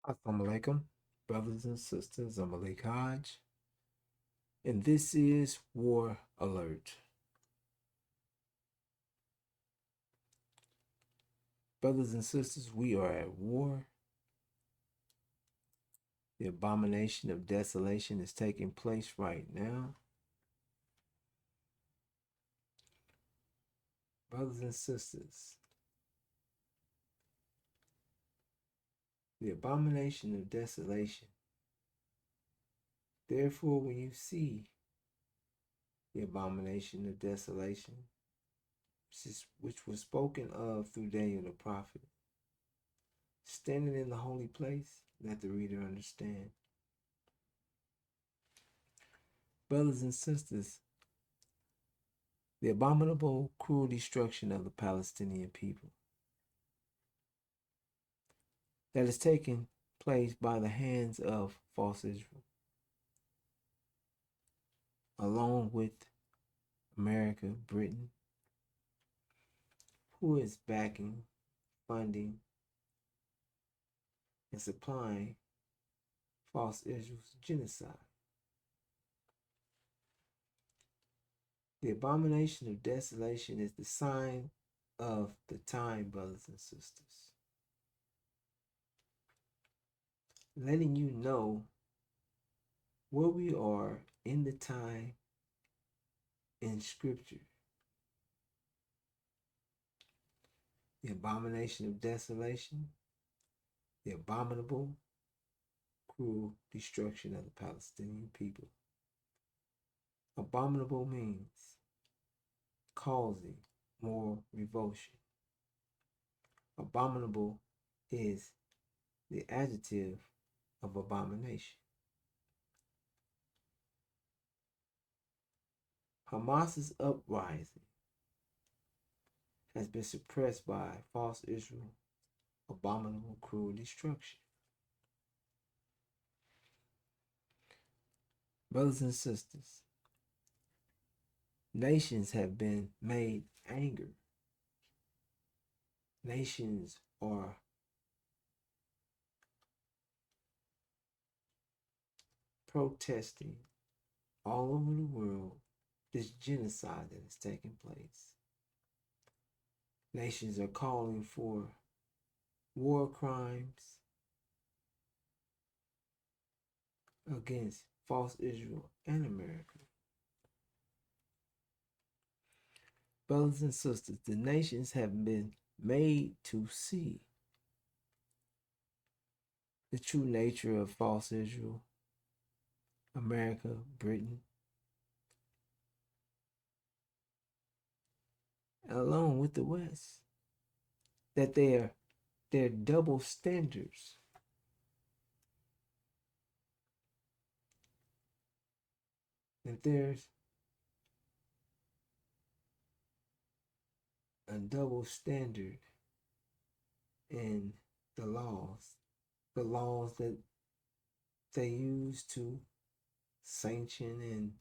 Assalamu alaikum, brothers and sisters. I'm Malik Hodge, and this is War Alert. Brothers and sisters, we are at war. The abomination of desolation is taking place right now. Brothers and sisters, the abomination of desolation. Therefore, when you see the abomination of desolation, which was spoken of through Daniel the prophet, standing in the holy place, let the reader understand. Brothers and sisters, the abominable, cruel destruction of the Palestinian people that is taking place by the hands of false Israel, along with America, Britain, who is backing, funding, and supplying false Israel's genocide. The abomination of desolation is the sign of the time, brothers and sisters, letting you know where we are in the time in Scripture. The abomination of desolation, the abominable, cruel destruction of the Palestinian people. Abominable means causing more revulsion. Abominable is the adjective of abomination. Hamas's uprising has been suppressed by false Israel, abominable, cruel destruction. Brothers and sisters, nations have been made angry. Nations are protesting all over the world this genocide that is taking place. Nations are calling for war crimes against false Israel and America. Brothers and sisters, the nations have been made to see the true nature of false Israel, America, Britain, along with the West, that they're double standards. That there's a double standard in the laws that they use to sanction, and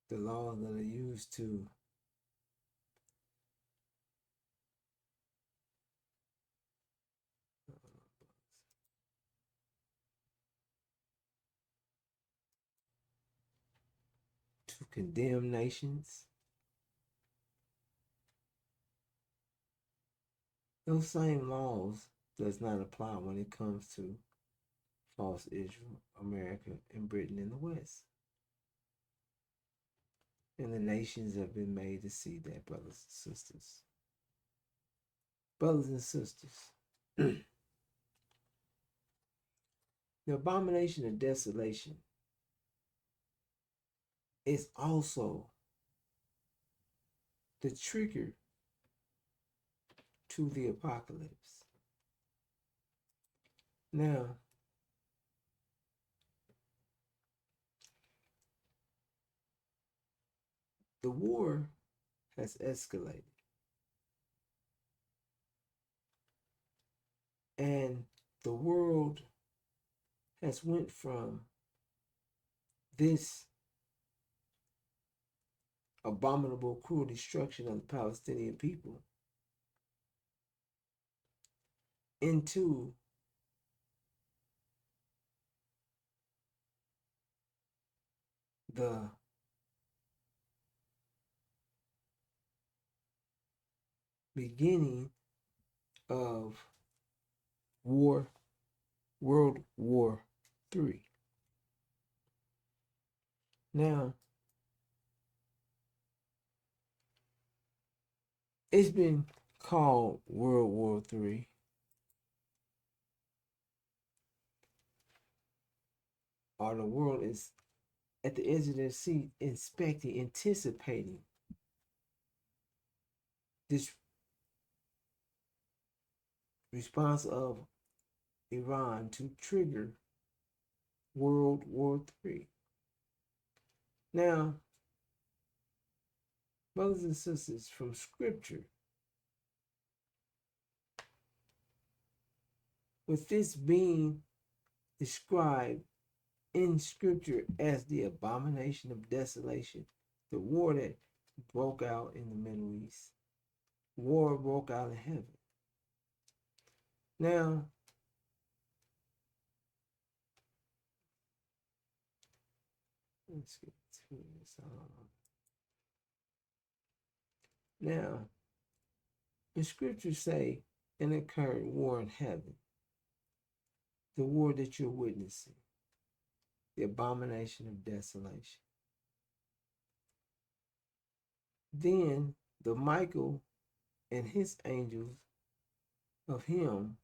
the laws that are used to condemn nations. Those same laws does not apply when it comes to false Israel, America, and Britain in the West. And the nations have been made to see that, brothers and sisters. Brothers and sisters, the abomination of desolation is also the trigger to the apocalypse. Now, the war has escalated, and the world has went from this abominable, cruel destruction of the Palestinian people into the beginning of World War III. Now, it's been called World War III or the world is at the edge of their seat, inspecting, anticipating this response of Iran to trigger World War III. Now, brothers and sisters, from Scripture, with this being described in Scripture as the abomination of desolation, the war that broke out in the Middle East, war broke out in heaven. Now, let's get to this. Now, the scriptures say an occurred war in heaven, the war that you're witnessing, the abomination of desolation. Then the Michael and his angels of him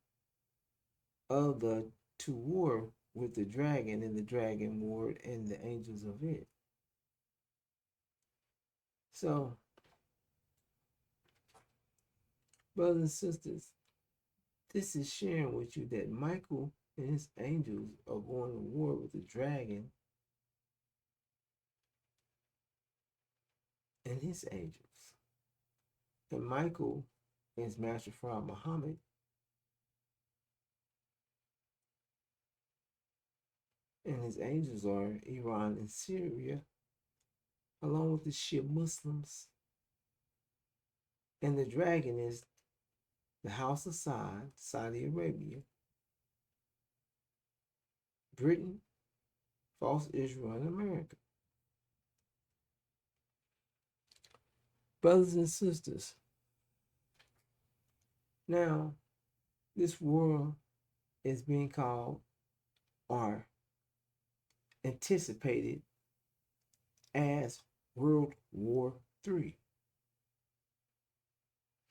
of the to war with the dragon, and the dragon warred and the angels of it. So, brothers and sisters, this is sharing with you that Michael and his angels are going to war with the dragon and his angels. And Michael is Master Fard Muhammad. And his angels are Iran and Syria, along with the Shia Muslims. And the dragon is the House of Saud, Saudi Arabia, Britain, false Israel, and America. Brothers and sisters, now this world is being called or anticipated as World War III.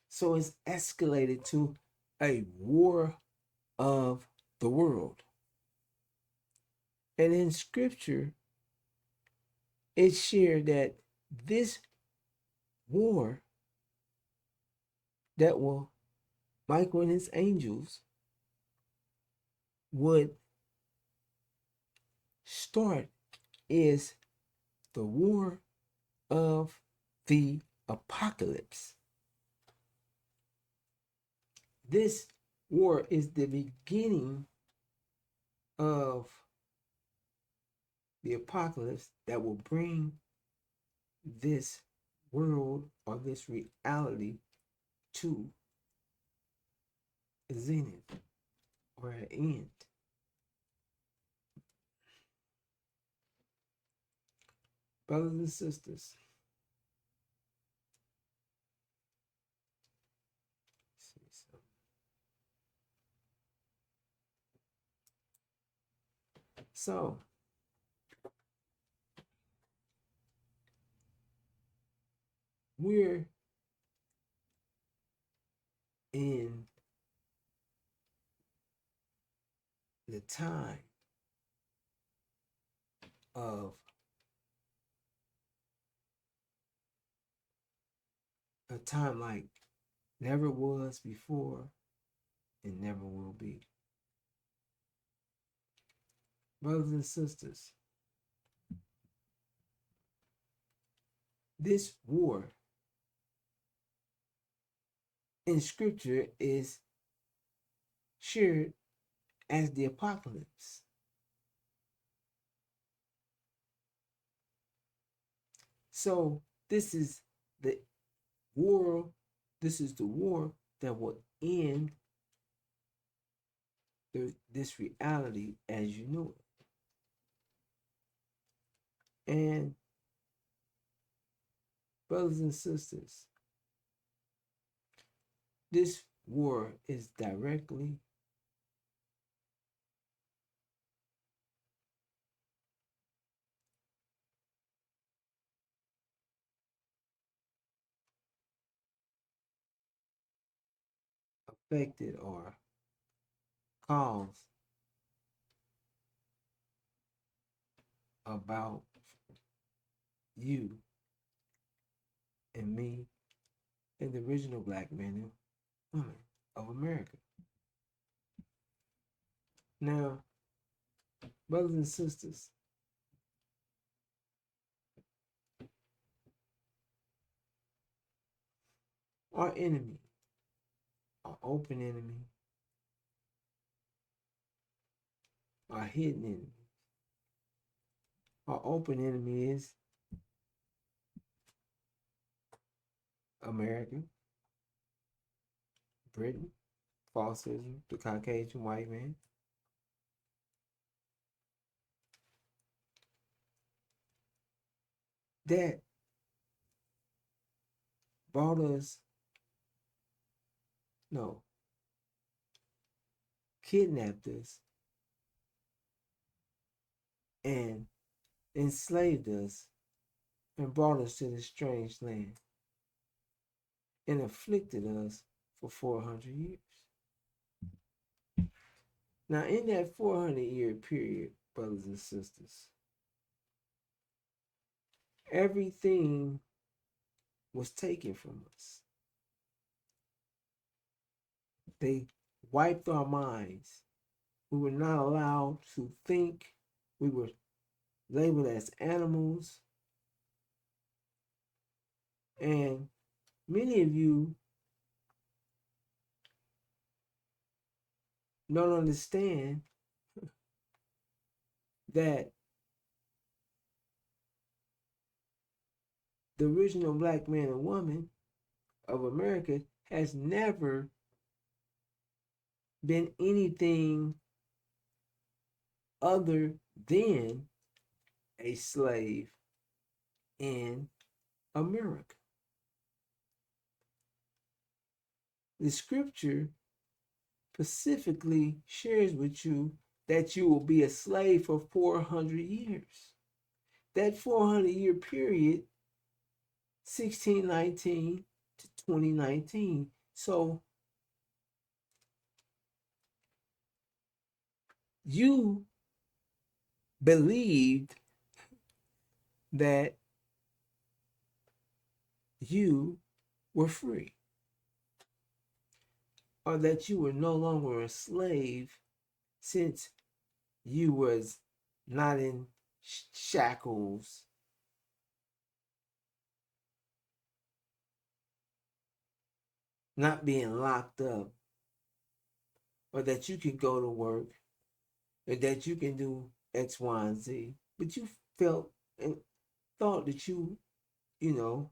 So it's escalated to a war of the world. And in scripture, it's shared that this war that will Michael and his angels would start is the war of the apocalypse. This war is the beginning of the apocalypse that will bring this world or this reality to a zenith or an end. Brothers and sisters, so we're in the time of a time like never was before and never will be. Brothers and sisters, this war in scripture is shared as the apocalypse. So this is the war, this is the war that will end this reality as you knew it. And brothers and sisters, this war is directly affected or caused about you and me and the original black men and women of America. Now, brothers and sisters, our enemy, our open enemy, our hidden enemy. Our open enemy is America, Britain, falsism, the Caucasian white man. That brought us, no, kidnapped us and enslaved us and brought us to this strange land and afflicted us for 400 years. Now, in that 400-year period, brothers and sisters, everything was taken from us. They wiped our minds. We were not allowed to think. We were labeled as animals. And many of you don't understand that the original black man and woman of America has never been anything other than a slave in America. The scripture specifically shares with you that you will be a slave for 400 years. That 400-year period, 1619 to 2019. So you believed that you were free, or that you were no longer a slave since you was not in shackles, not being locked up, or that you can go to work, or that you can do X, Y, and Z. But you felt and thought that you know,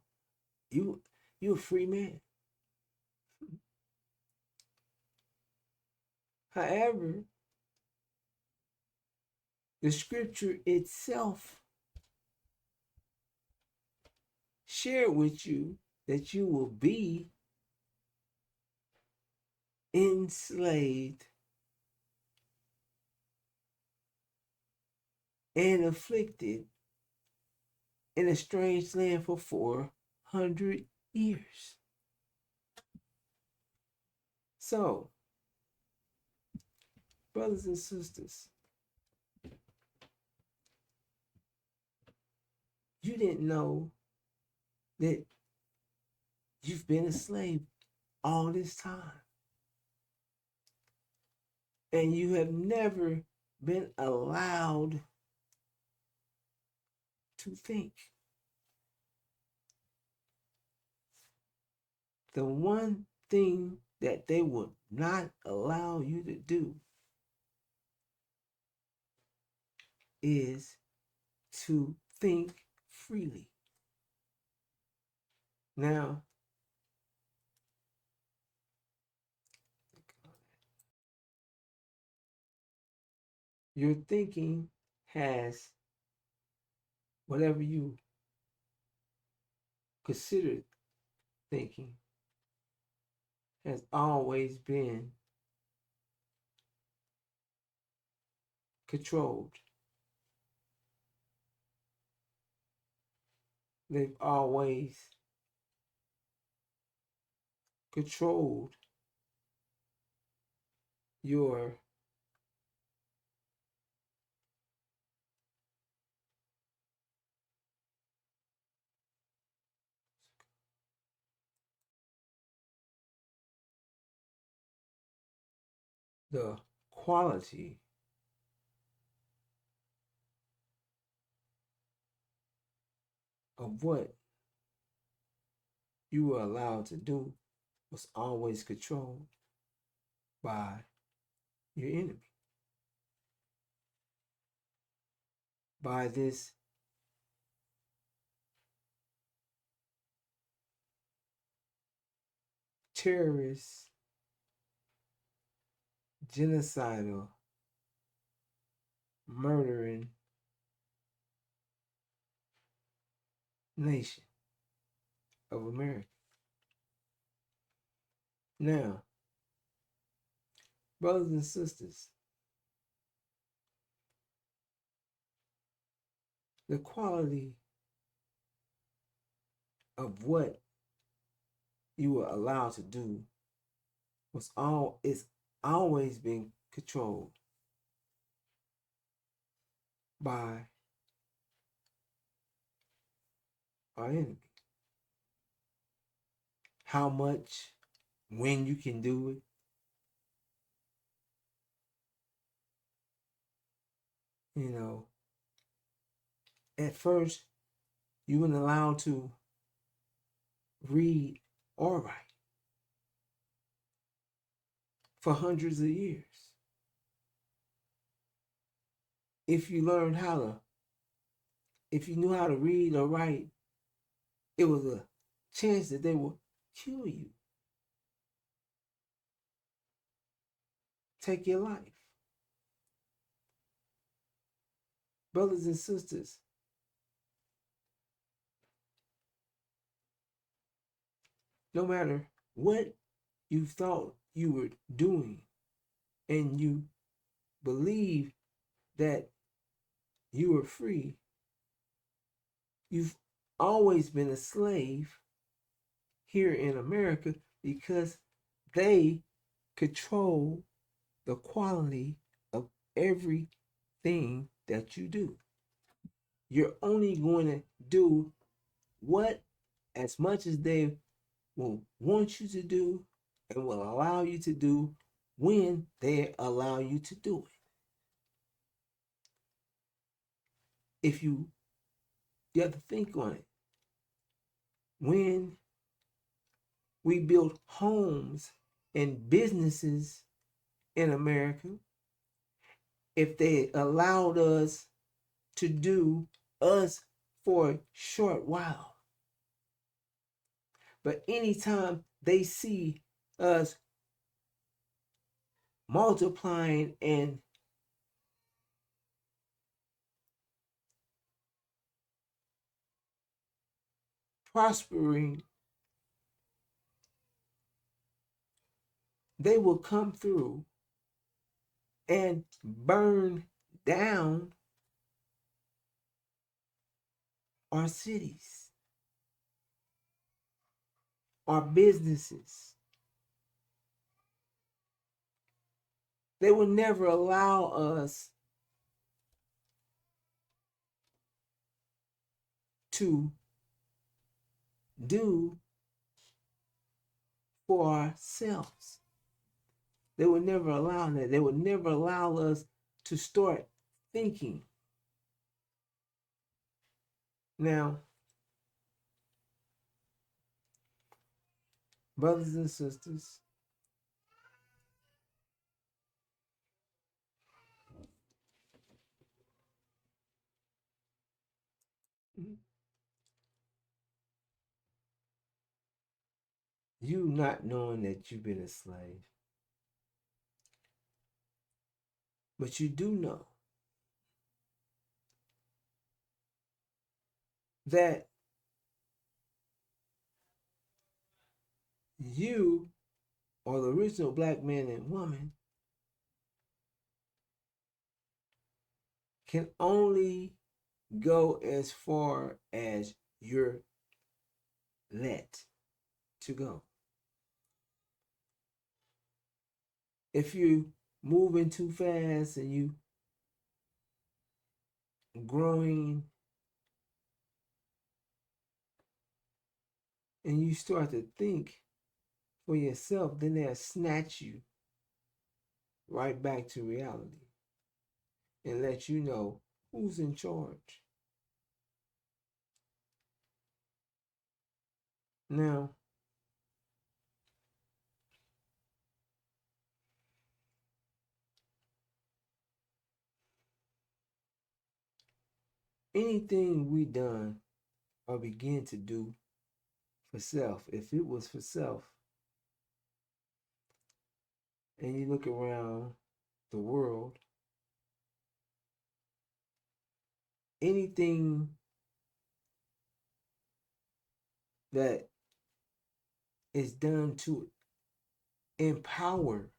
you a free man. However, the scripture itself shared with you that you will be enslaved and afflicted in a strange land for 400 years. So, brothers and sisters, you didn't know that you've been a slave all this time. And you have never been allowed to think. The one thing that they will not allow you to do is to think freely. Now, Your thinking has, whatever you consider thinking, has always been controlled. They've always controlled your the quality of what you were allowed to do was always controlled by your enemy, by this terrorist, genocidal, murdering nation of America. Now, brothers and sisters, the quality of what you were allowed to do was always being controlled by our enemy. How much, when you can do it, you know, at first you weren't allowed to read or write for hundreds of years. If you learned how to, if you knew how to read or write, it was a chance that they would kill you, take your life. Brothers and sisters, no matter what you thought you were doing and you believe that you were free, you've always been a slave here in America because they control the quality of everything that you do. You're only going to do what, as much as they will want you to do and will allow you to do when they allow you to do it. If you have to think on it. When we built homes and businesses in America, if they allowed us to do us for a short while, but anytime they see us multiplying and prospering, they will come through and burn down our cities, our businesses. They will never allow us to do for ourselves. They would never allow that. They would never allow us to start thinking. Now, brothers and sisters, you not knowing that you've been a slave, but you do know that you, or the original black man and woman, can only go as far as you're let to go. If you moving too fast and you growing and you start to think for yourself, then they'll snatch you right back to reality and let you know who's in charge. Now, anything we done or begin to do for self, if it was for self, and you look around the world, anything that is done to empower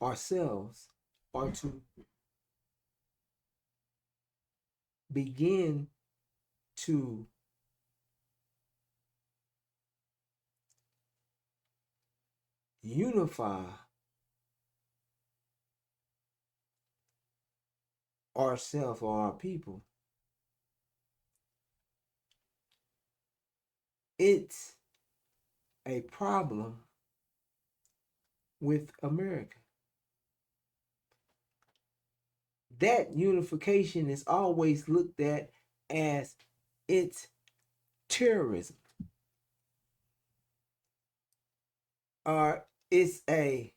ourselves or to begin to unify ourselves or our people, it's a problem with America. That unification is always looked at as it's terrorism, or it's a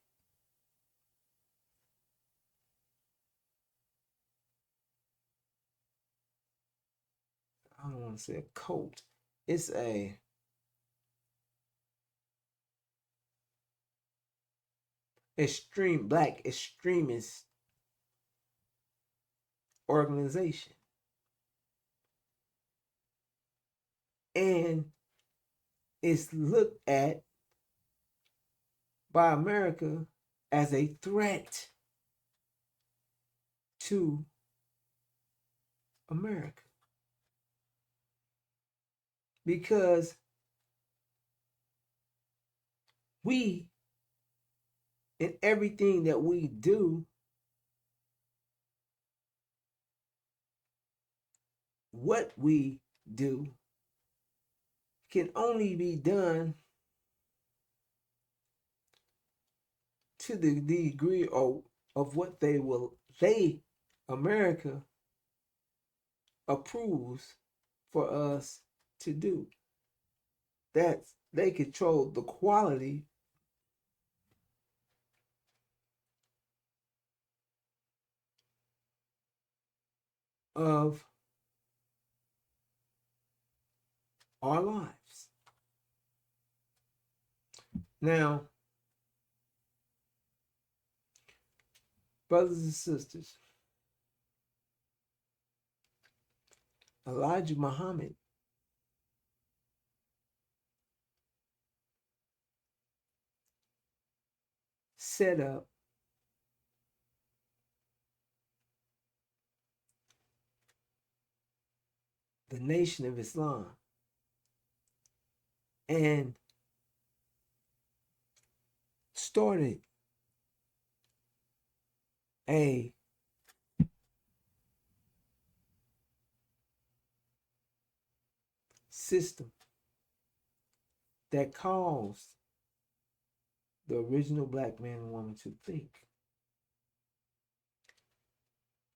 I don't want to say a cult. It's a extreme black extremist organization. And it's looked at by America as a threat to America. Because we, in everything that we do, what we do can only be done to the degree of what America approves for us to do. That's they control the quality of our lives. Now, brothers and sisters, Elijah Muhammad set up the Nation of Islam and started a system that caused the original black man and woman to think,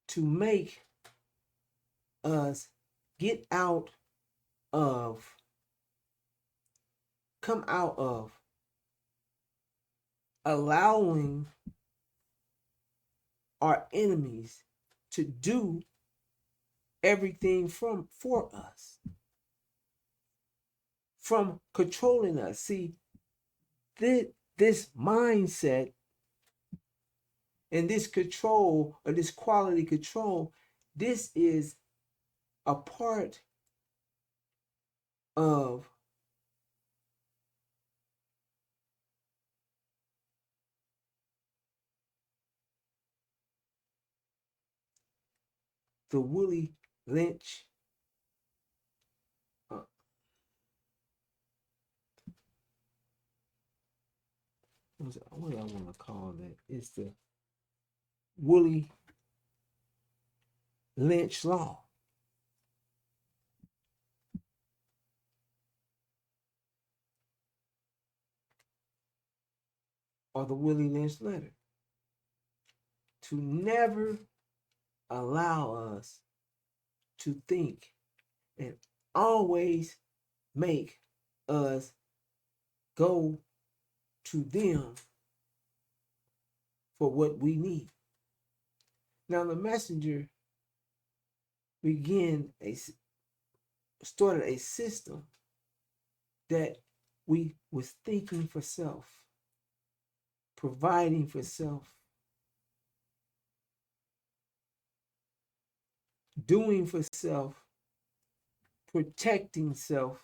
to make us get out of, come out of allowing our enemies to do everything for us, from controlling us. See, this mindset and this control, or this quality control, this is a part of the Willie Lynch what do I want to call that? It's the Willie Lynch Law. Or the Willie Lynch letter. To never allow us to think and always make us go to them for what we need. Now the messenger started a system that we was thinking for self, providing for self, doing for self, protecting self,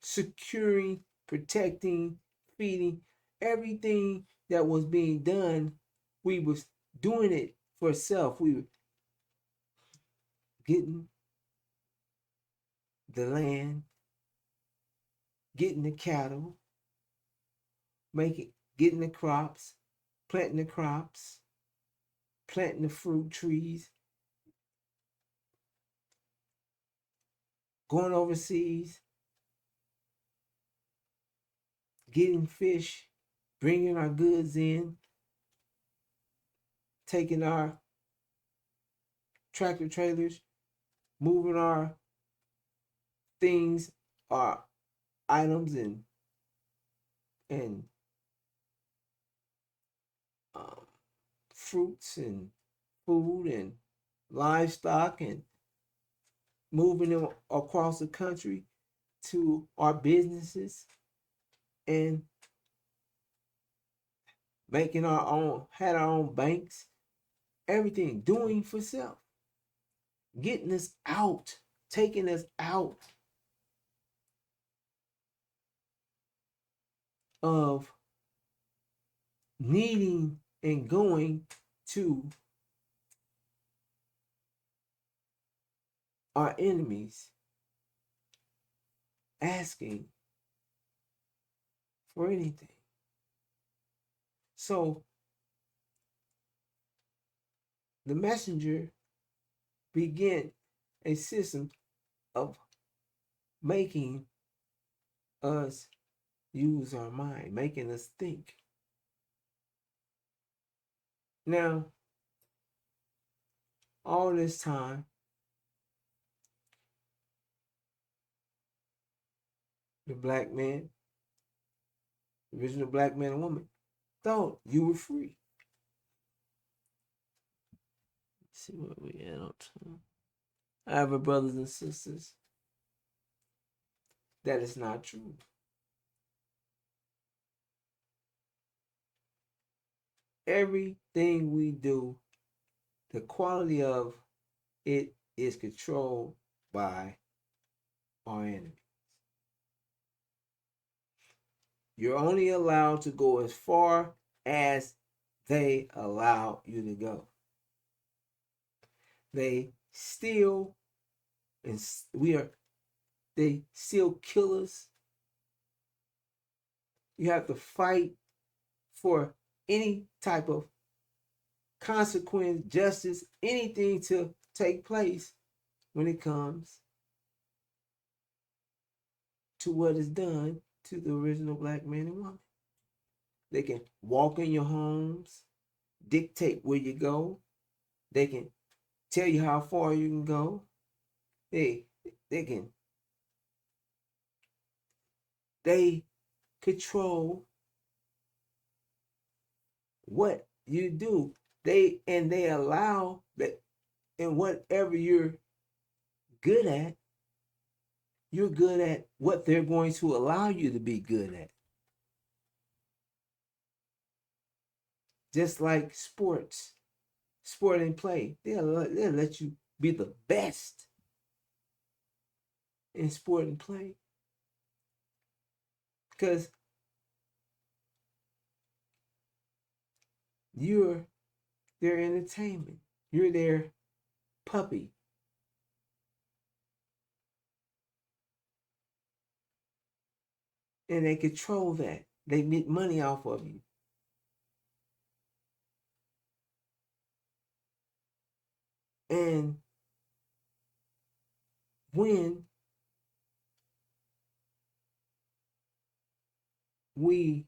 securing, protecting, feeding, everything that was being done, we was doing it for self. We were getting the land, getting the cattle, getting the crops, planting the crops, planting the fruit trees, going overseas, getting fish, bringing our goods in, taking our tractor trailers, moving our things, our items and fruits and food and livestock and moving them across the country to our businesses and had our own banks, everything, doing for self, getting us out, taking us out of needing and going to our enemies, asking for anything. So the messenger began a system of making us use our mind, making us think. Now, all this time, the black man, the original black man and woman, thought you were free. Let's see where we at on time. However, brothers and sisters, that is not true. Everything we do, the quality of it is controlled by our enemies. You're only allowed to go as far as they allow you to go. They steal and they still kill us. You have to fight for any type of consequence, justice, anything to take place when it comes to what is done to the original black man and woman. They can walk in your homes, dictate where you go. They can tell you how far you can go. They control what you do. They allow that, and whatever you're good at what they're going to allow you to be good at. Just like sports sport and play. They'll let you be the best in sport and play. Because you're their entertainment. You're their puppy. And they control that. They make money off of you. And when we,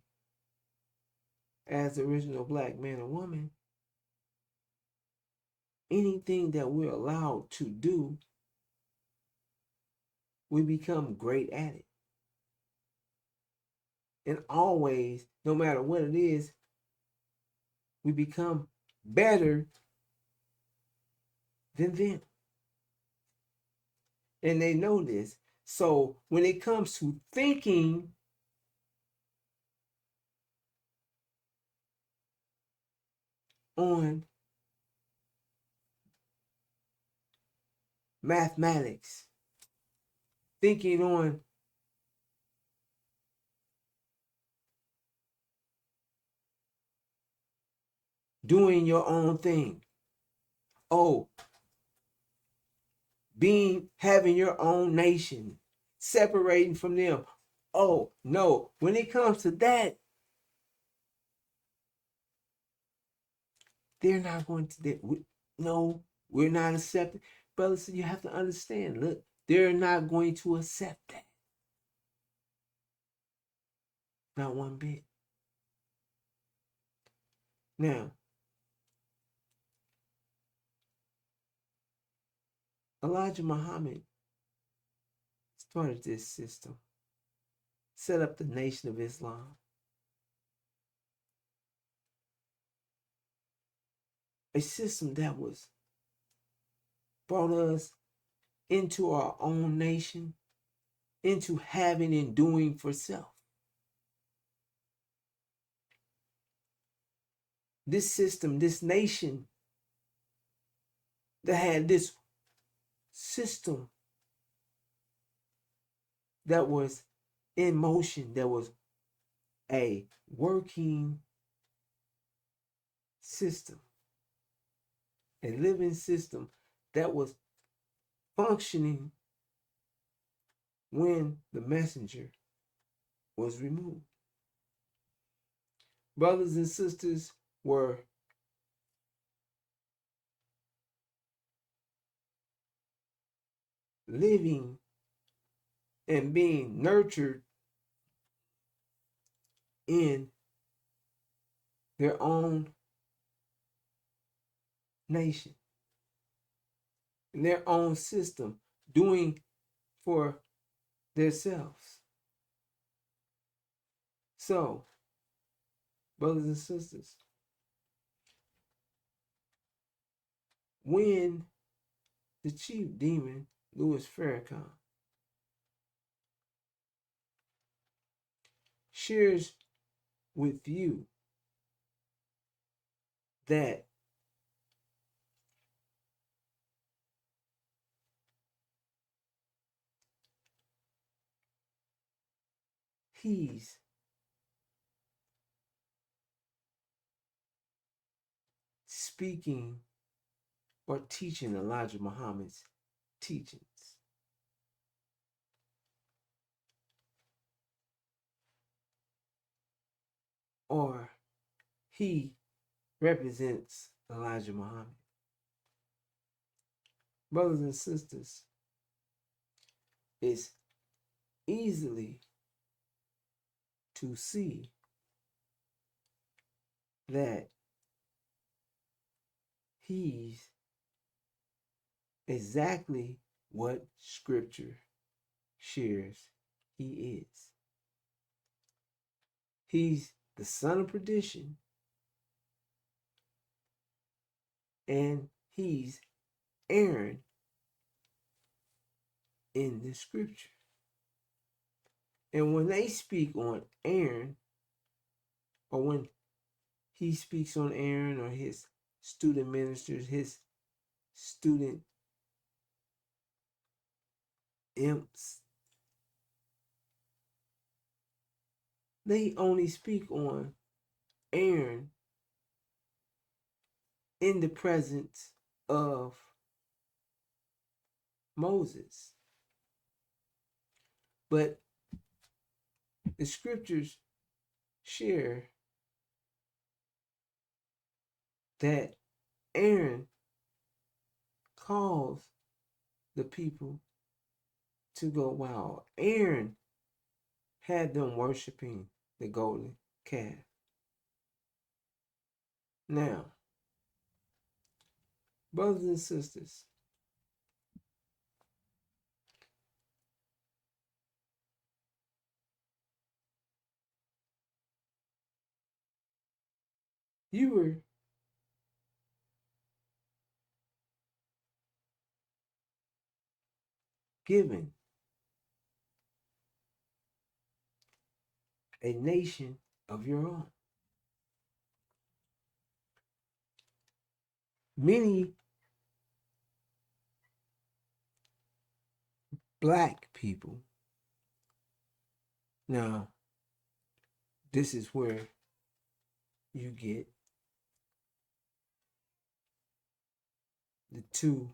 as the original black man or woman, anything that we're allowed to do, we become great at it. And always, no matter what it is, we become better than them. And they know this. So when it comes to thinking, on mathematics, thinking on doing your own thing, oh, having your own nation, separating from them. Oh no, when it comes to that, they're not going to. No, we're not accepting. Brothers, you have to understand. Look, they're not going to accept that. Not one bit. Now, Elijah Muhammad started this system, set up the Nation of Islam. A system that was brought us into our own nation, into having and doing for self. This system, this nation that had this system that was in motion, that was a working system, a living system that was functioning when the messenger was removed. Brothers and sisters were living and being nurtured in their own nation, in their own system, doing for themselves. So, brothers and sisters, when the chief demon, Louis Farrakhan, shares with you that he's speaking or teaching Elijah Muhammad's teachings, or he represents Elijah Muhammad. Brothers and sisters, it's easily to see that he's exactly what Scripture shares he is. He's the son of perdition, and he's Aaron in the Scripture. And when they speak on Aaron, or when he speaks on Aaron or his student ministers, his student imps, they only speak on Aaron in the presence of Moses. But the scriptures share that Aaron calls the people to go wild. Aaron had them worshiping the golden calf. Now, brothers and sisters, you were given a nation of your own. Many black people, now, this is where you get the two,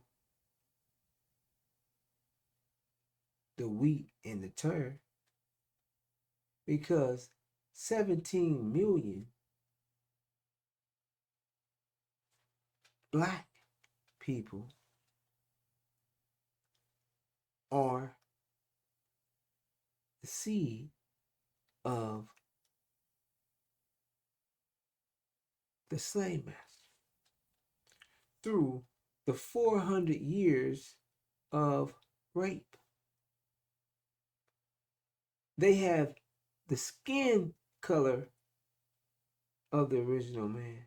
the wheat and the tare, because 17 million black people are the seed of the slave master through the 400 years of rape. They have the skin color of the original man,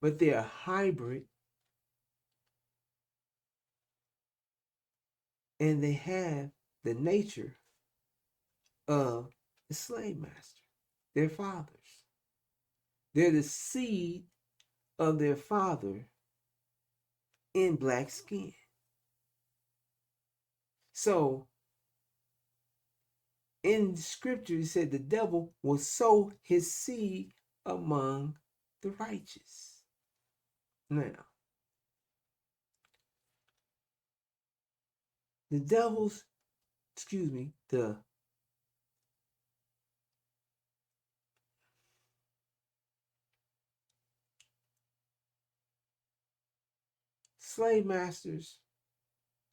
but they're a hybrid, and they have the nature of the slave master, their fathers. They're the seed of their father in black skin. So in scripture, it said the devil will sow his seed among the righteous. Now, the slave masters'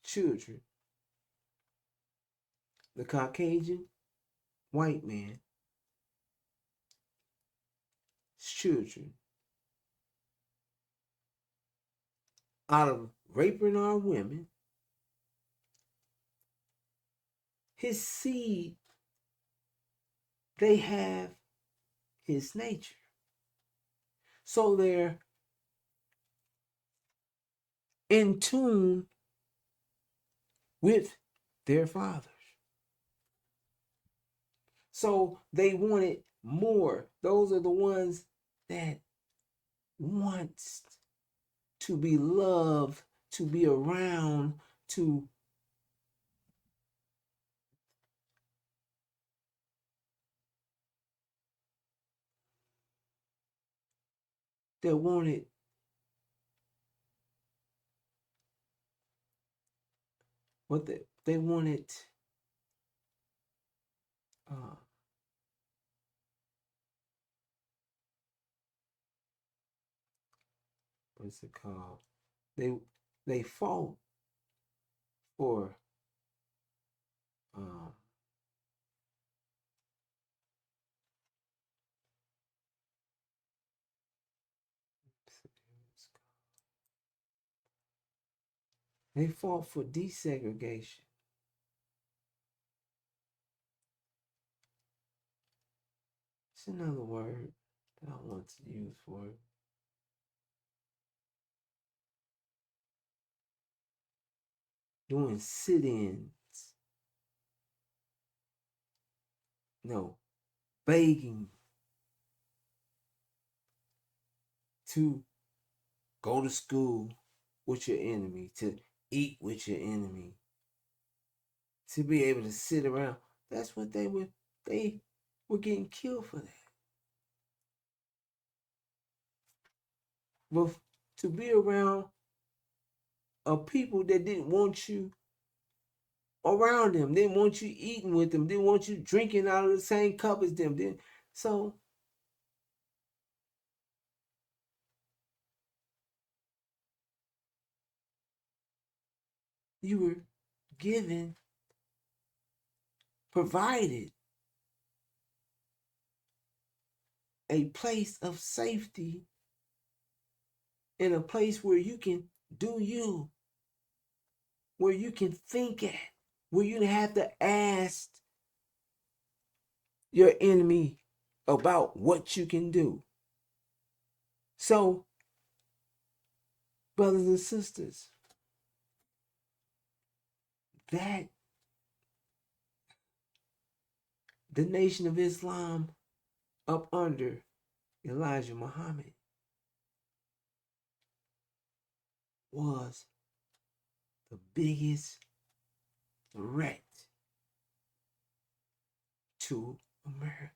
children, the Caucasian white man's children, out of raping our women, his seed, they have his nature. So they're in tune with their fathers. So they wanted more. Those are the ones that wants to be loved, to be around, that wanted what they wanted what's it called? They fought for um they fought for desegregation. It's another word that I want to use for it. Doing sit-ins. No, begging to go to school with your enemy, to eat with your enemy, to be able to sit around. That's what they were getting killed for that. But to be around a people that didn't want you around them, didn't want you eating with them, didn't want you drinking out of the same cup as them. So you were given, provided a place of safety, in a place where you can do you, where you can think at, where you don't have to ask your enemy about what you can do. So, brothers and sisters, that the Nation of Islam up under Elijah Muhammad was the biggest threat to America.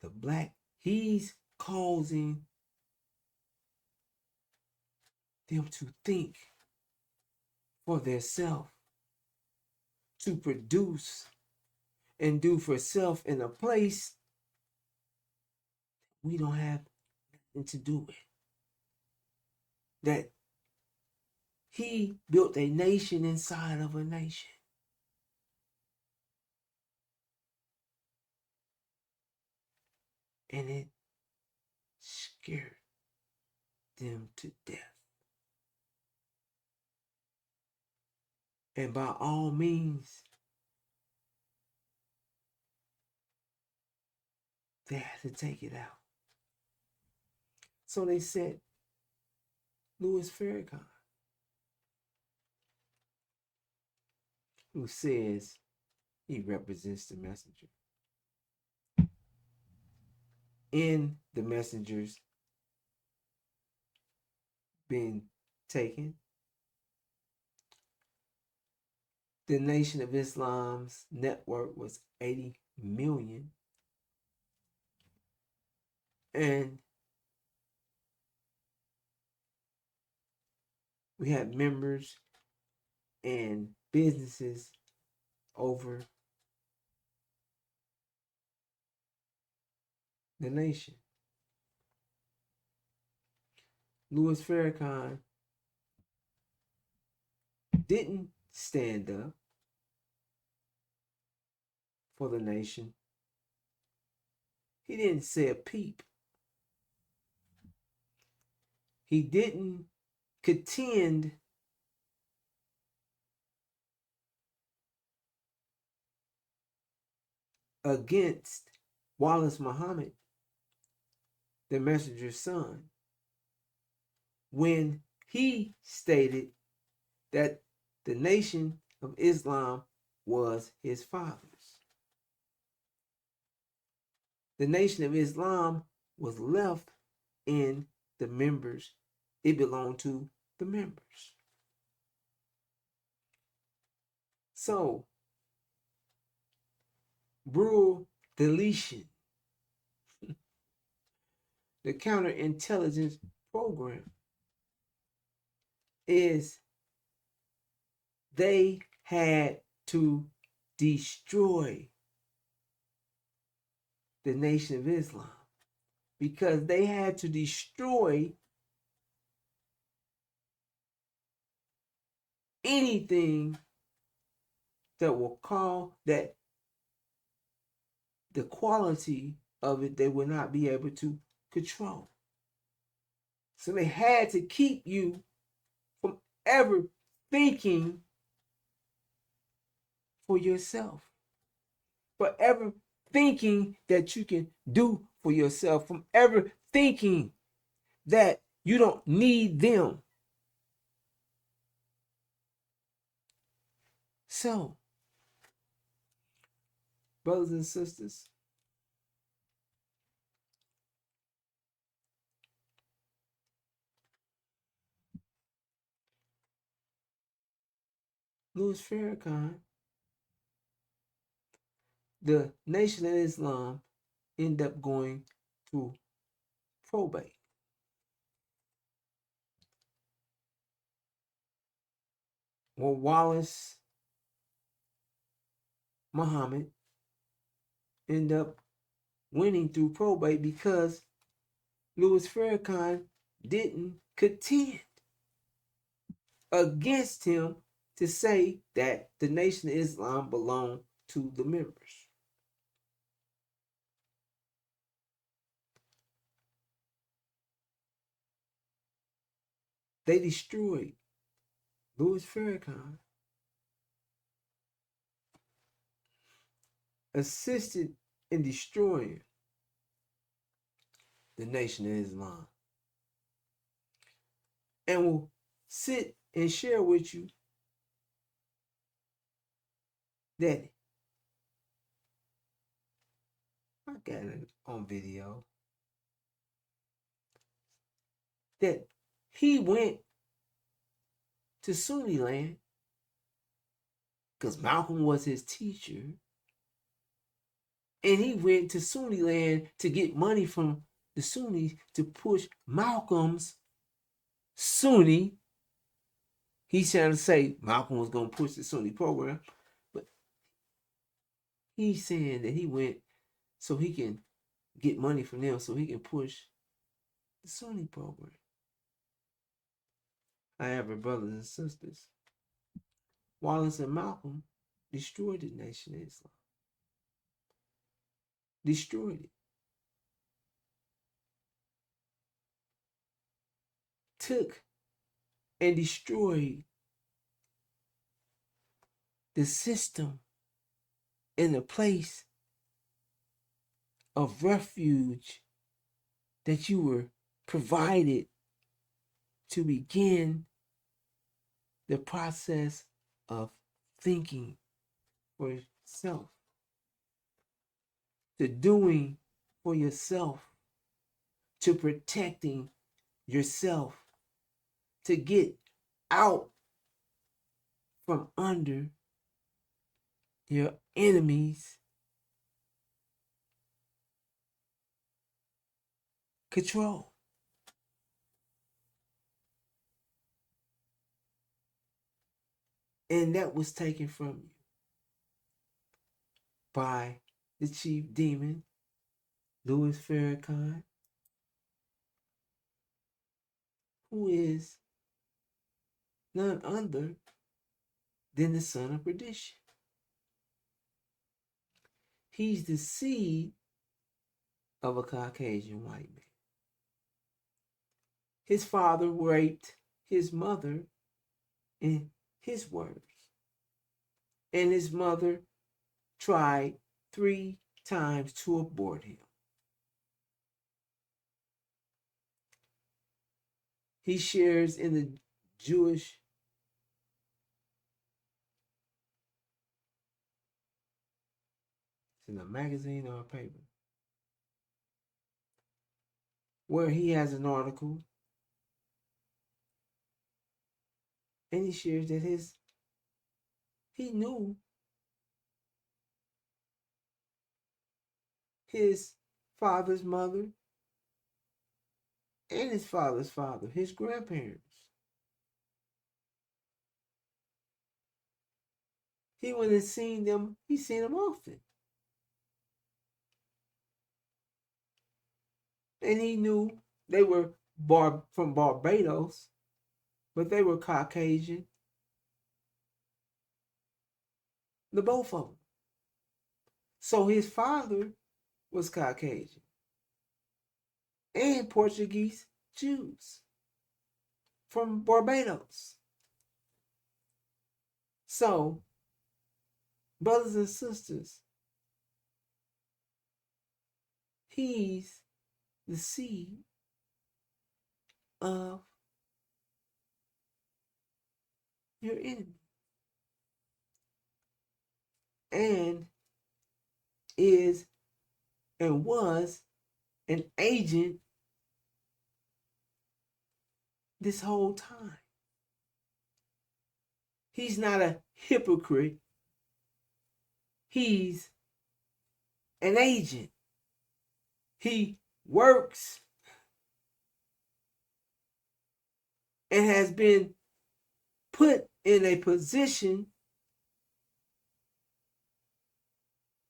The black, he's causing them to think for themselves, to produce and do for self in a place we don't have nothing to do with. That he built a nation inside of a nation. And it scared them to death. And by all means, they had to take it out. So they sent Louis Farrakhan, who says he represents the messenger. In the messengers being taken, the Nation of Islam's network was 80 million. And we had members and businesses over the nation. Louis Farrakhan didn't stand up for the nation. He didn't say a peep. He didn't contend against Wallace Muhammad, the messenger's son, when he stated that the Nation of Islam was his father's. The Nation of Islam was left in the members. It belonged to the members. So, Brutal Deletion, the counterintelligence program, is they had to destroy the Nation of Islam because they had to destroy anything that will call that the quality of it they will not be able to control. So they had to keep you from ever thinking for yourself, forever thinking that you can do for yourself, from ever thinking that you don't need them. So, brothers and sisters, Louis Farrakhan, the Nation of Islam ended up going through probate. Well, Wallace Muhammad ended up winning through probate because Louis Farrakhan didn't contend against him to say that the Nation of Islam belonged to the members. They destroyed Louis Farrakhan, assisted in destroying the Nation of Islam, and will sit and share with you that I got it on video that he went to Sunni land because Malcolm was his teacher, and he went to Sunni land to get money from the Sunnis to push Malcolm's Sunni. He's trying to say Malcolm was going to push the Sunni program, but he's saying that he went so he can get money from them so he can push the Sunni program. However, brothers and sisters, Wallace and Malcolm destroyed the Nation of Islam. Destroyed it. Took and destroyed the system in the place of refuge that you were provided to begin the process of thinking for yourself, to doing for yourself, to protecting yourself, to get out from under your enemies' control. And that was taken from you by the chief demon, Louis Farrakhan, who is none other than the son of perdition. He's the seed of a Caucasian white man. His father raped his mother, in his words, and his mother tried 3 times to abort him. He shares in the Jewish in a magazine or a paper where he has an article and he shares that he knew his father's mother and his father's father, his grandparents. He went and seen them, he seen them often. And he knew they were from Barbados, but they were Caucasian. The both of them. So his father was Caucasian and Portuguese Jews from Barbados. So, brothers and sisters, he's the seed of your enemy and is and was an agent this whole time. He's not a hypocrite. He's an agent. He works and has been put in a position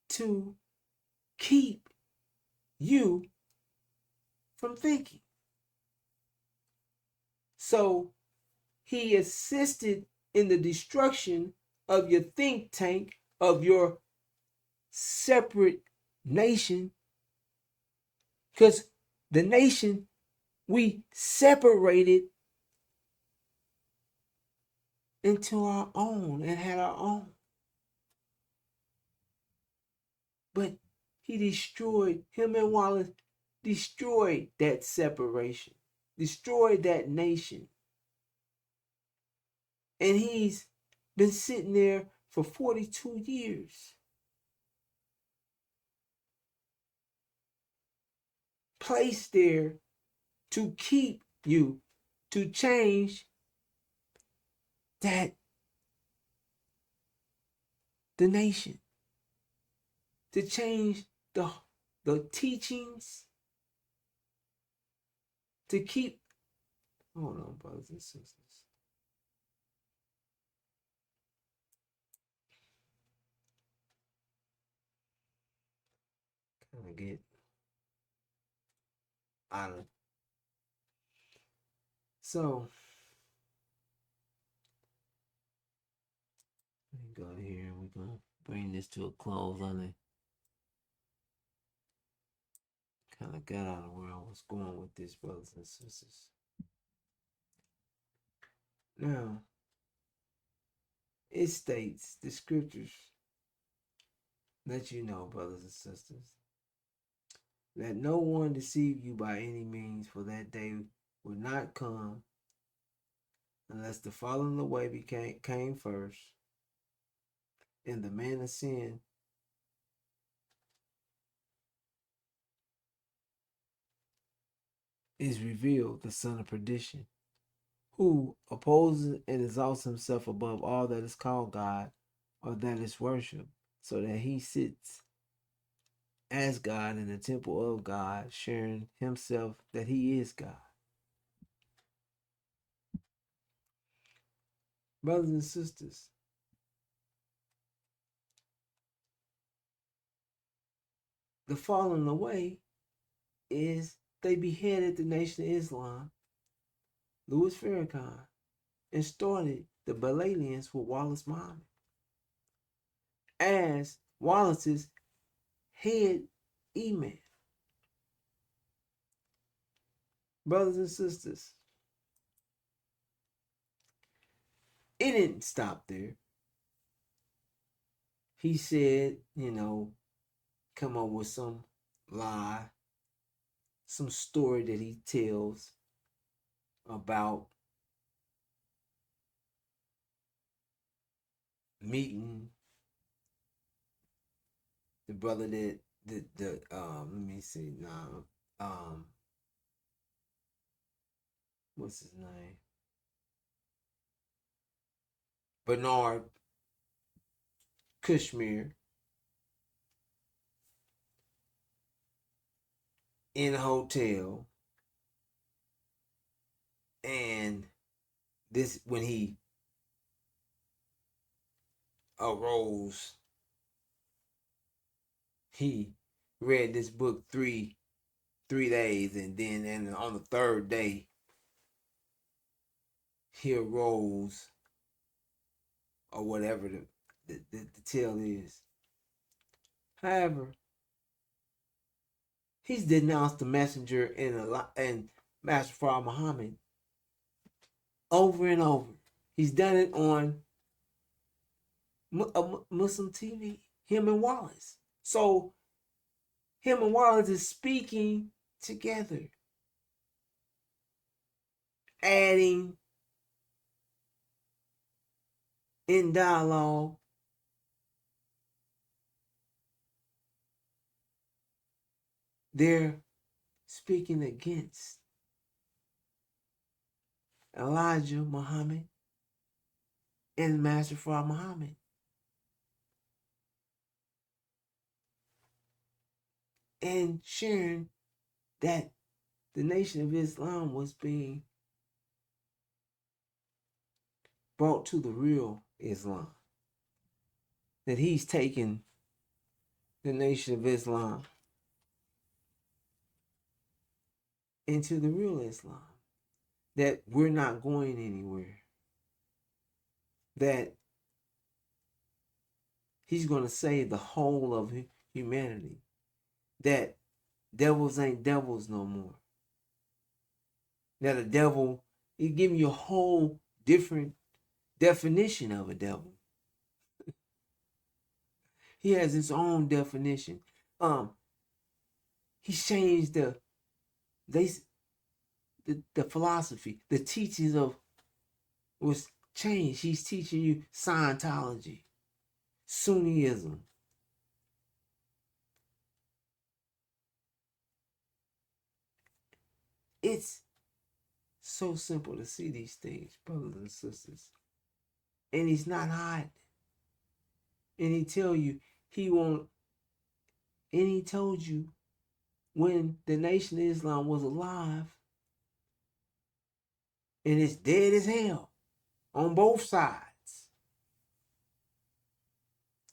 to keep you from thinking. So he assisted in the destruction of your think tank, of your separate nation, because the nation, we separated into our own and had our own. But he destroyed, him and Wallace destroyed that separation, destroyed that nation. And he's been sitting there for 42 years. Placed there to keep you, to change that the nation, to change the teachings, to keep, hold on, brothers and sisters. Kind of get out of. So let me go here. We're gonna bring this to a close on it. Kind of got out of where I was going with this, brothers and sisters. Now, it states, the scriptures let you know, brothers and sisters, let no one deceive you by any means, for that day will not come unless the falling away came first, and the man of sin is revealed, the son of perdition, who opposes and exalts himself above all that is called God or that is worshipped, so that he sits as God in the temple of God, sharing himself that he is God. Brothers and sisters, the falling away is they beheaded the Nation of Islam, Louis Farrakhan, and started the Balalians with Wallace Muhammad as Wallace's head imam. Brothers and sisters, it didn't stop there. He said, come up with some lie, some story that he tells about meeting the brother that let me see now, what's his name? Bernard Kushmir in a hotel, and this when he arose, he read this book three days, and on the third day he arose, or whatever the tale is. However, he's denounced the messenger and Master Farah Muhammad over and over. He's done it on Muslim TV, him and Wallace. So him and Wallace is speaking together, adding in dialogue. They're speaking against Elijah Muhammad and Master Fard Muhammad. And sharing that the Nation of Islam was being brought to the real Islam. That he's taken the Nation of Islam into the real Islam. That we're not going anywhere. That he's going to save the whole of humanity. That devils ain't devils no more. That a devil, he giving you a whole different definition of a devil. He has his own definition. He changed the philosophy, the teachings of was changed. He's teaching you Scientology, Sunniism. It's so simple to see these things, brothers and sisters. And he's not hiding. And he tell you he won't. And he told you when the Nation of Islam was alive, and it's dead as hell on both sides.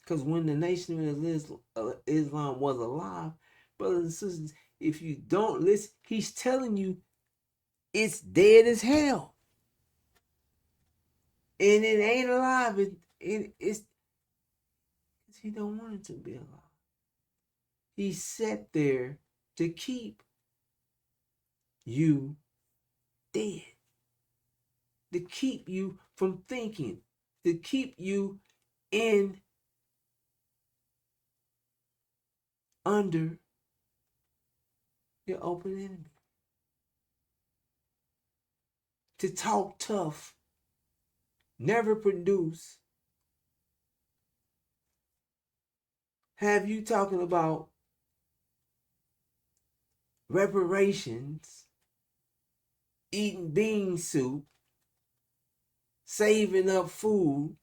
Because when the Nation of Islam was alive, brothers and sisters, if you don't listen, he's telling you it's dead as hell. And it ain't alive. It's he don't want it to be alive. He sat there to keep you dead. To keep you from thinking. To keep you in under your open enemy. To talk tough. Never produce. Have you talking about reparations, eating bean soup, saving up food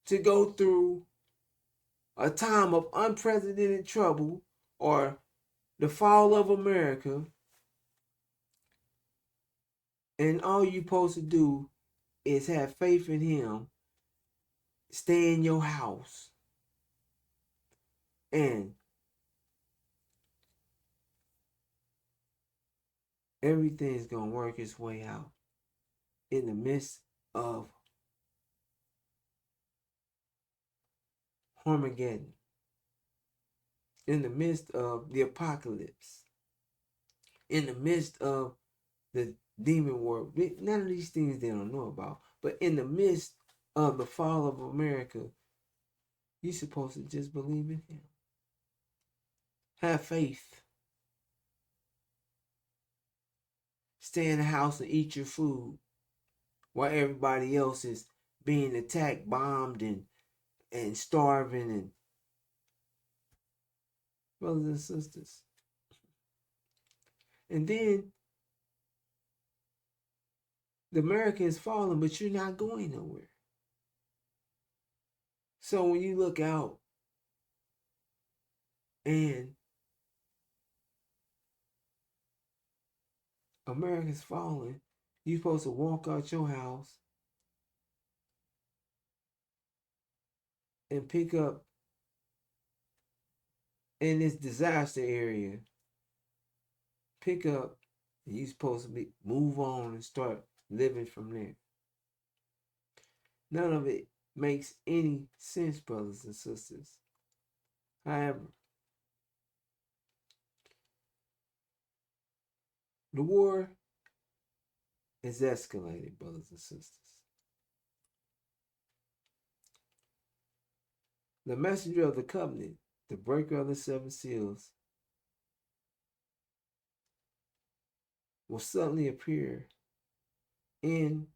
to go through a time of unprecedented trouble or the fall of America, and all you're supposed to do is have faith in him, stay in your house, and everything's going to work its way out in the midst of Armageddon, in the midst of the apocalypse, in the midst of the demon war. None of these things they don't know about. But in the midst of the fall of America, you're supposed to just believe in him. Have faith. Stay in the house and eat your food while everybody else is being attacked, bombed, and starving, and brothers and sisters. And then the America is falling, but you're not going nowhere. So when you look out and America's falling, you're supposed to walk out your house and pick up in this disaster area. Pick up, and you're supposed to move on and start living from there. None of it makes any sense, brothers and sisters. However, the war is escalated, brothers and sisters. The messenger of the covenant, the breaker of the seven seals, will suddenly appear in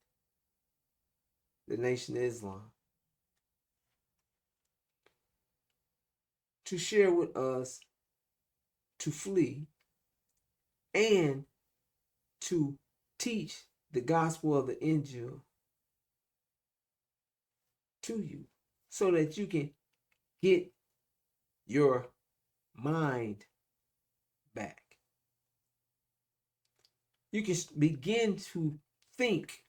the Nation of Islam to share with us to flee and to teach the gospel of the Injil to you so that you can get your mind back. You can begin to think,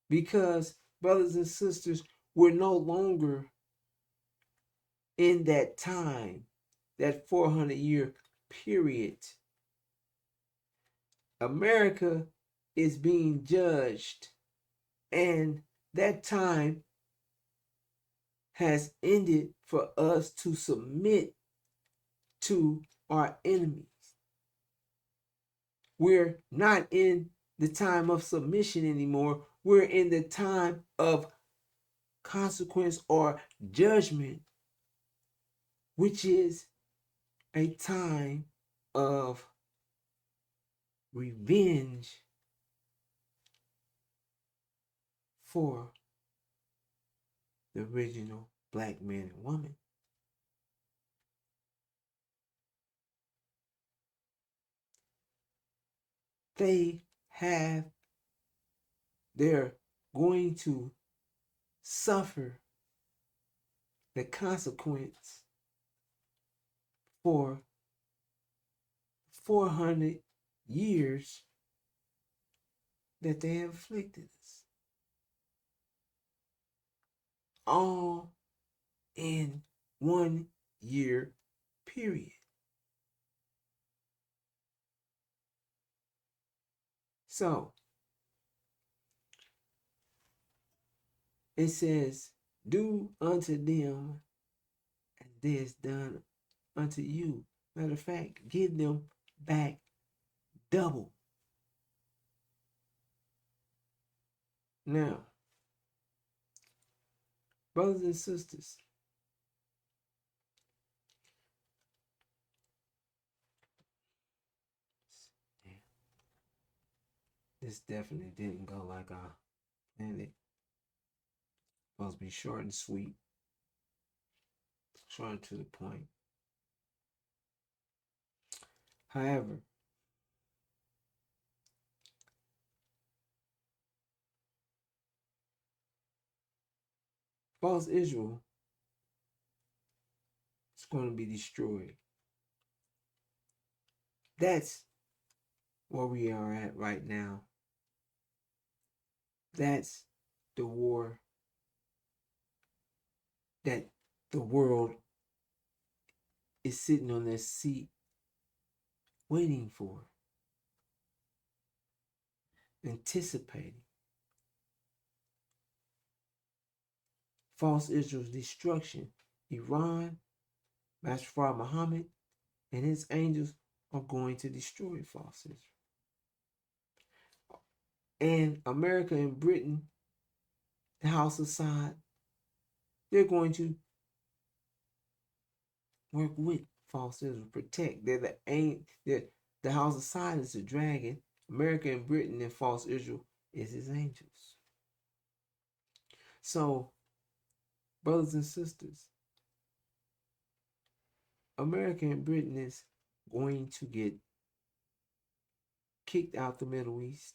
because, brothers and sisters, we're no longer in that time, that 400-year period. America is being judged, and that time has ended for us to submit to our enemies. We're not in the time of submission anymore. We're in the time of consequence or judgment, which is a time of revenge for the original black man and woman. They're going to suffer the consequence for 400 years that they have afflicted us. All in 1 year period. So it says, do unto them as this done unto you. Matter of fact, give them back double. Now, brothers and sisters, this definitely didn't go like I planned it. Supposed to be short and sweet, short and to the point. However, false Israel is going to be destroyed. That's where we are at right now. That's the war that the world is sitting on their seat waiting for, anticipating. False Israel's destruction. Iran, Master Muhammad, and his angels are going to destroy false Israel. And America and Britain, the House of Saud, they're going to work with false Israel, protect. They're the House of Saud is the dragon. America and Britain and false Israel is his angels. So, brothers and sisters, America and Britain is going to get kicked out the Middle East.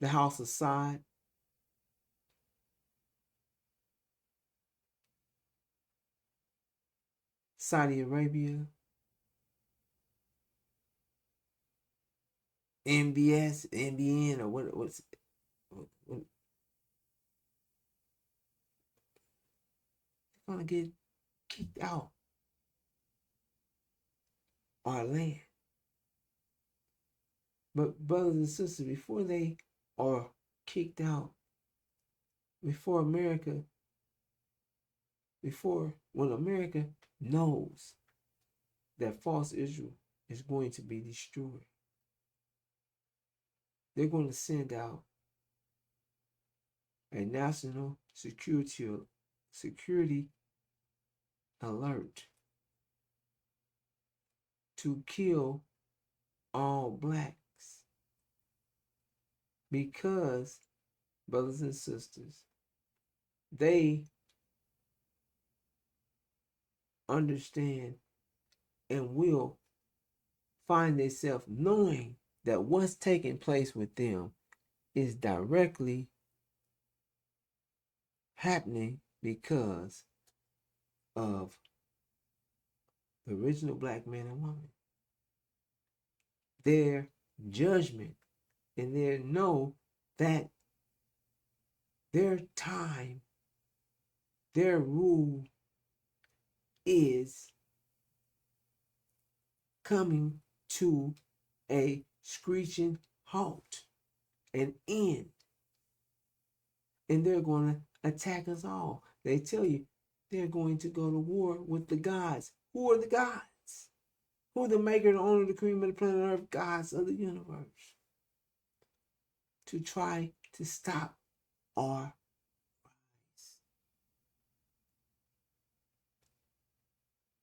The House of Saud, Saudi Arabia, MBS, NBN, or what's they're gonna get kicked out our land. But brothers and sisters, before they are kicked out, when America knows that false Israel is going to be destroyed, they're going to send out a national security alert to kill all blacks, because, brothers and sisters, they understand and will find themselves knowing that what's taking place with them is directly happening because of the original black man and woman. Their judgment and their know that their time, their rule is coming to a screeching halt, an end. And they're going to attack us all. They tell you they're going to go to war with the gods. Who are the gods? Who are the maker, the owner, the creator of the planet Earth, gods of the universe? To try to stop our rise.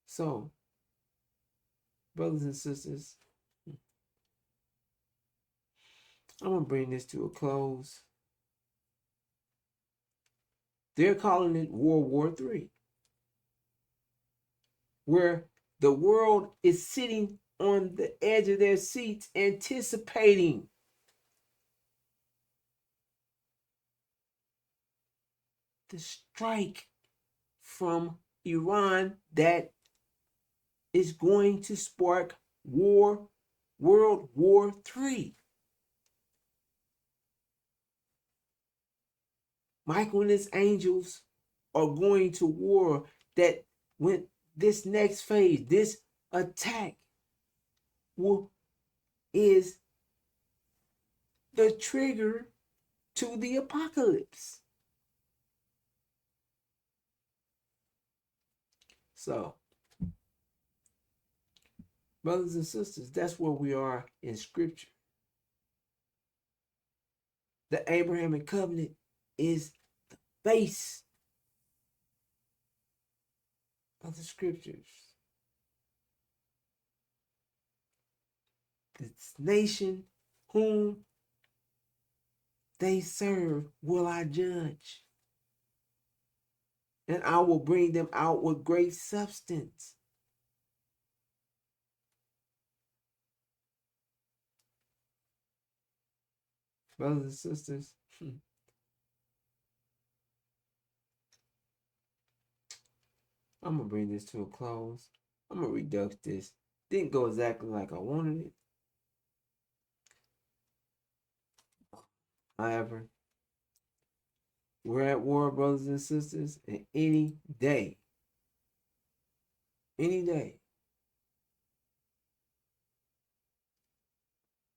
So, brothers and sisters, I'm going to bring this to a close. They're calling it World War III, where the world is sitting on the edge of their seats anticipating the strike from Iran that is going to spark World War III. Michael and his angels are going to war that when this next phase, this attack is the trigger to the apocalypse. So, brothers and sisters, that's where we are in Scripture. The Abrahamic covenant is the base of the Scriptures. This nation whom they serve will I judge, and I will bring them out with great substance. Brothers and sisters, I'm going to bring this to a close. I'm going to redux this. Didn't go exactly like I wanted it. However, we're at war, brothers and sisters, and any day,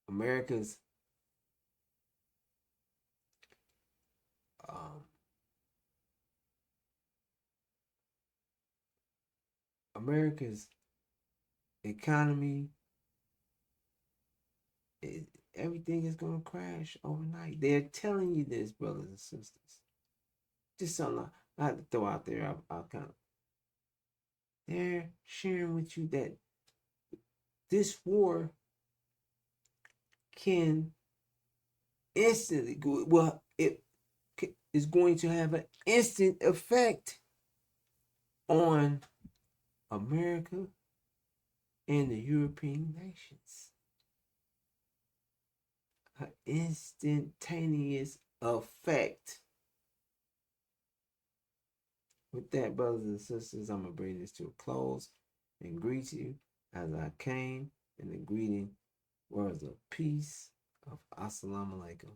America's America's economy, everything is going to crash overnight. They're telling you this, brothers and sisters. Just something I have to throw out there. I'll kind of. They're sharing with you that this war can instantly go. Well, it is going to have an instant effect on America and the European nations. An instantaneous effect. With that, brothers and sisters, I'm going to bring this to a close and greet you as I came in the greeting words of peace of Assalamu alaikum.